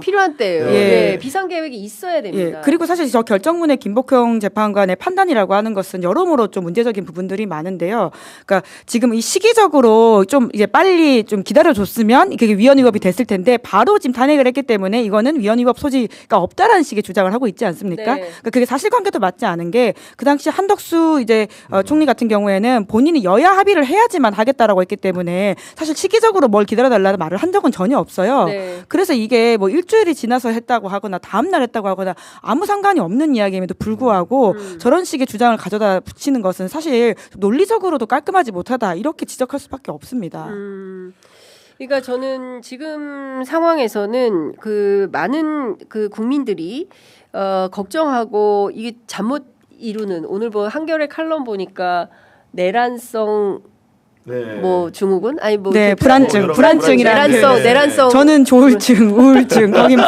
필요한 때예요. 예. 비상 계획이 있어야 됩니다. 그리고 사실 저 결정문의 김복형 재판관의 판단이라고 하는 것은 여러모로 좀 문제적인 부분들이 많은데요. 그러니까 지금 이 시기적으로 좀 이제 빨리 좀 기다려줬으면 그게 위헌위법이 됐을 텐데 바로 지금 탄핵을 했기 때문에 이거는 위헌위법 소지가 없다라는 식의 주장을 하고 있지 않습니까? 네. 그러니까 그게 사실관계도 맞지 않은 게 그 당시 한덕수 이제 총리 같은 경우에는 본인이 여야 합의를 해야지만 하겠다라고 했기 때문에 사실 시기적으로 뭘 기다려달라는 말을 한 적은 전혀 없어요. 네. 그래서 이게 뭐 일주일이 지나서 했다고 하거나 다음 날 했다고 하거나 아무 상관이 없는 이야기임에도 불구하고 저런 식의 주장을 가져다 붙이는 것은 사실 논리적으로도 깔끔하지 못하다 이렇게 지적할 수밖에 없습니다. 그러니까 저는 지금 상황에서는 그 많은 그 국민들이 걱정하고 이게 잠 못 이루는 오늘 뭐 한겨레 칼럼 보니까 내란성 뭐 증후군 아니 뭐 네, 불안증이라는 내란성 저는 조울증, 우울증, 거긴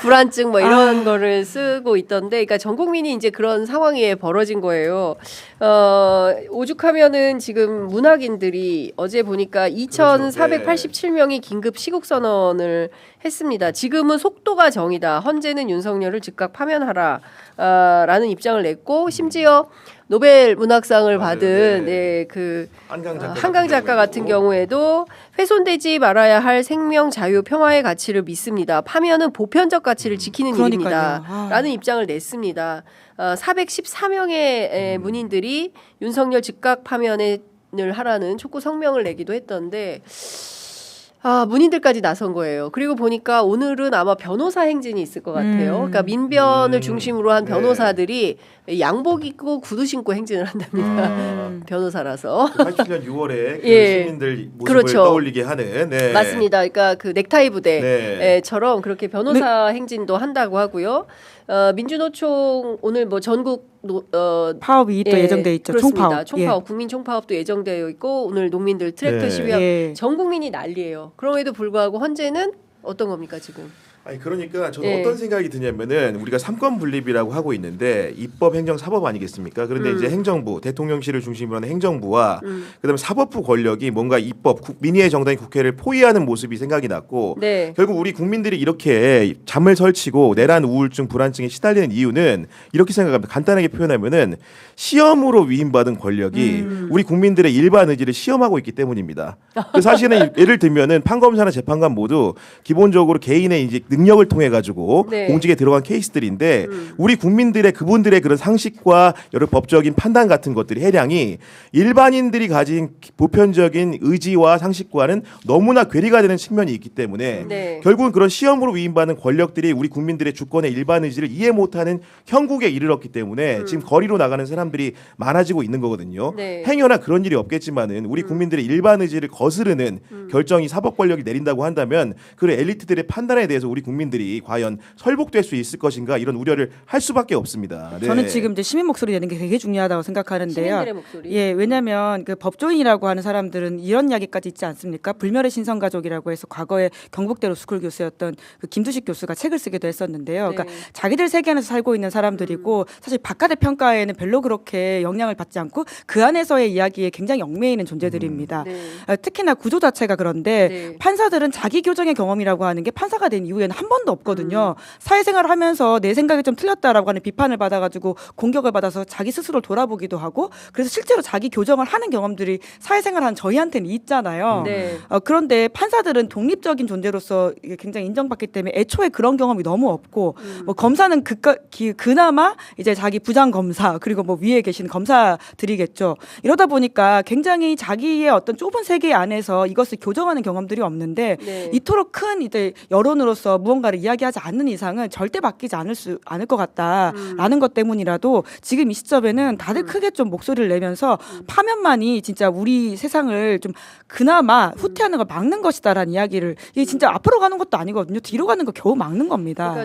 불안증 뭐 이런 거를 쓰고 있던데, 그러니까 전 국민이 이제 그런 상황이 벌어진 거예요. 오죽하면은 지금 문학인들이 어제 보니까 2,487명이 긴급 시국 선언을 했습니다. 지금은 속도가 정이다. 헌재는 윤석열을 즉각 파면하라. 라는 입장을 냈고 심지어 노벨 문학상을 받은 그 한강 작가 같은 경우에도 훼손되지 말아야 할 생명, 자유, 평화의 가치를 믿습니다. 파면은 보편적 가치를 지키는 일입니다. 라는 입장을 냈습니다. 414명의 문인들이 윤석열 즉각 파면을 하라는 촉구 성명을 내기도 했던데 문인들까지 나선 거예요. 그리고 보니까 오늘은 아마 변호사 행진이 있을 것 같아요. 그러니까 민변을 중심으로 한 변호사들이 양복 입고 구두 신고 행진을 한답니다. 변호사라서. 87년 6월에 그 시민들 모습을 떠올리게 하는. 네. 맞습니다. 그러니까 그 넥타이 부대처럼 그렇게 변호사 행진도 한다고 하고요. 민주노총 오늘 뭐 전국 파업이 또 예정돼 있죠. 그렇습니다. 총파업, 국민 총파업도 예정되어 있고 오늘 농민들 트랙터 시위하고 전 국민이 난리예요. 그럼에도 불구하고 헌재는 어떤 겁니까 지금? 아니 그러니까 저는 어떤 생각이 드냐면은 우리가 삼권 분립이라고 하고 있는데 입법, 행정, 사법 아니겠습니까? 그런데 이제 행정부, 대통령실을 중심으로 하는 행정부와 그다음에 사법부 권력이 뭔가 입법, 민의의 정당인 국회를 포위하는 모습이 생각이 났고 결국 우리 국민들이 이렇게 잠을 설치고 내란, 우울증, 불안증에 시달리는 이유는 이렇게 생각합니다. 간단하게 표현하면은 시험으로 위임받은 권력이 우리 국민들의 일반 의지를 시험하고 있기 때문입니다. 사실은 예를 들면은 판검사나 재판관 모두 기본적으로 개인의 이제 능력을 통해 가지고 공직에 들어간 케이스들인데 우리 국민들의 그분들의 그런 상식과 여러 법적인 판단 같은 것들이 해량이 일반인들이 가진 보편적인 의지와 상식과는 너무나 괴리가 되는 측면이 있기 때문에 결국은 그런 시험으로 위임받는 권력들이 우리 국민들의 주권의 일반 의지를 이해 못하는 형국에 이르렀기 때문에 지금 거리로 나가는 사람들이 많아지고 있는 거거든요. 행여나 그런 일이 없겠지만은 우리 국민들의 일반 의지를 거스르는 결정이 사법 권력이 내린다고 한다면 그 엘리트들의 판단에 대해서 우리 국민들이 과연 설복될 수 있을 것인가 이런 우려를 할 수밖에 없습니다. 저는 지금 이제 시민 목소리 내는 게 되게 중요하다고 생각하는데요. 시민들의 목소리. 왜냐하면 그 법조인이라고 하는 사람들은 이런 이야기까지 있지 않습니까? 불멸의 신성가족이라고 해서 과거에 경북대 로스쿨 교수였던 그 김두식 교수가 책을 쓰기도 했었는데요. 그러니까 자기들 세계 안에서 살고 있는 사람들이고 사실 바깥의 평가에는 별로 그렇게 영향을 받지 않고 그 안에서의 이야기에 굉장히 얽매여 있는 존재들입니다. 특히나 구조 자체가 그런데 판사들은 자기 교정의 경험이라고 하는 게 판사가 된 이후에는 한 번도 없거든요. 사회생활을 하면서 내 생각이 좀 틀렸다라고 하는 비판을 받아가지고 공격을 받아서 자기 스스로 돌아보기도 하고 그래서 실제로 자기 교정을 하는 경험들이 사회생활하는 저희한테는 있잖아요. 그런데 판사들은 독립적인 존재로서 굉장히 인정받기 때문에 애초에 그런 경험이 너무 없고 뭐 검사는 그나마 이제 자기 부장 검사 그리고 뭐 위에 계신 검사들이겠죠. 이러다 보니까 굉장히 자기의 어떤 좁은 세계 안에서 이것을 교정하는 경험들이 없는데 이토록 큰 이제 여론으로서 무언가를 이야기하지 않는 이상은 절대 바뀌지 않을 것 같다라는 것 때문이라도 지금 이 시점에는 다들 크게 좀 목소리를 내면서 파면만이 진짜 우리 세상을 좀 그나마 후퇴하는 걸 막는 것이다라는 이야기를 이게 진짜 앞으로 가는 것도 아니거든요. 뒤로 가는 거 겨우 막는 겁니다. 그러니까